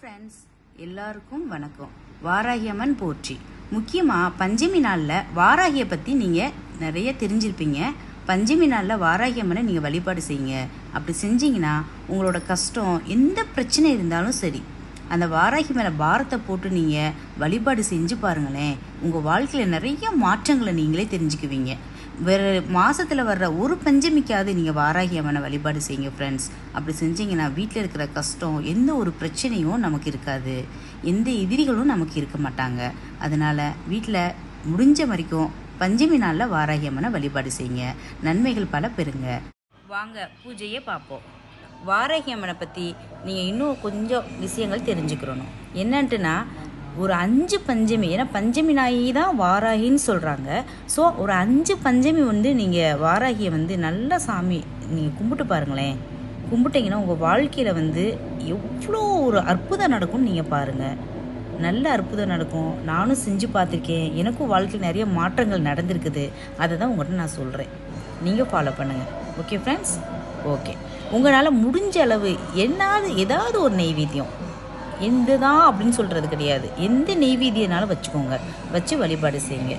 Friends, எல்லாருக்கும் வணக்கம். வாராகி அம்மன் போற்றி. முக்கியமாக பஞ்சமி நாளில் வாராகியை பற்றி நீங்கள் நிறைய தெரிஞ்சிருப்பீங்க. பஞ்சமி நாளில் வாராகி அம்மனை நீங்கள் வழிபாடு செய்யுங்க. அப்படி செஞ்சீங்கன்னா உங்களோட கஷ்டம் எந்த பிரச்சனை இருந்தாலும் சரி, அந்த வாராகி மேலே பாரத்தை போட்டு நீங்கள் வழிபாடு செஞ்சு பாருங்களேன். உங்கள் வாழ்க்கையில் நிறைய மாற்றங்களை நீங்களே தெரிஞ்சுக்குவீங்க. வேறு மாதத்தில் வர்ற ஒரு பஞ்சமிக்காவது நீங்கள் வாராகி அம்மனை வழிபாடு செய்யுங்க ஃப்ரெண்ட்ஸ். அப்படி செஞ்சீங்கன்னா வீட்டில் இருக்கிற கஷ்டம், எந்த ஒரு பிரச்சனையும் நமக்கு இருக்காது, எந்த எதிரிகளும் நமக்கு இருக்க மாட்டாங்க. அதனால் வீட்டில் முடிஞ்ச வரைக்கும் பஞ்சமி நாளில் வாராகி அம்மனை வழிபாடு செய்யுங்க. நன்மைகள் பல பெறுங்க. வாங்க பூஜையை பார்ப்போம். வாராகி அம்மனை பற்றி நீங்கள் இன்னும் கொஞ்சம் விஷயங்கள் தெரிஞ்சுக்கிறணும். என்னன்ட்டுனா, ஒரு 5 பஞ்சமி, ஏன்னா பஞ்சமி நாயி தான் வாராகின்னு சொல்கிறாங்க. ஸோ ஒரு 5 பஞ்சமி நீங்கள் வாராகியை நல்ல சாமி நீங்கள் கும்பிட்டு பாருங்களேன். கும்பிட்டிங்கன்னா உங்கள் வாழ்க்கையில் எவ்வளோ ஒரு அற்புதம் நடக்கும்னு நீங்கள் பாருங்கள். நல்ல அற்புதம் நடக்கும். நானும் செஞ்சு பார்த்துருக்கேன். எனக்கும் வாழ்க்கையில் நிறைய மாற்றங்கள் நடந்திருக்குது. அதை தான் உங்கள்கிட்ட நான் சொல்கிறேன். நீங்கள் ஃபாலோ பண்ணுங்கள். Okay friends? ஓகே, உங்களால் முடிஞ்ச அளவு ஏதாவது ஒரு நெய்வேத்தியம், எந்த தான் அப்படின்னு சொல்கிறது கிடையாது, எந்த நெய்வேத்தியனாலும் வச்சுக்கோங்க, வச்சு வழிபாடு செய்யுங்க.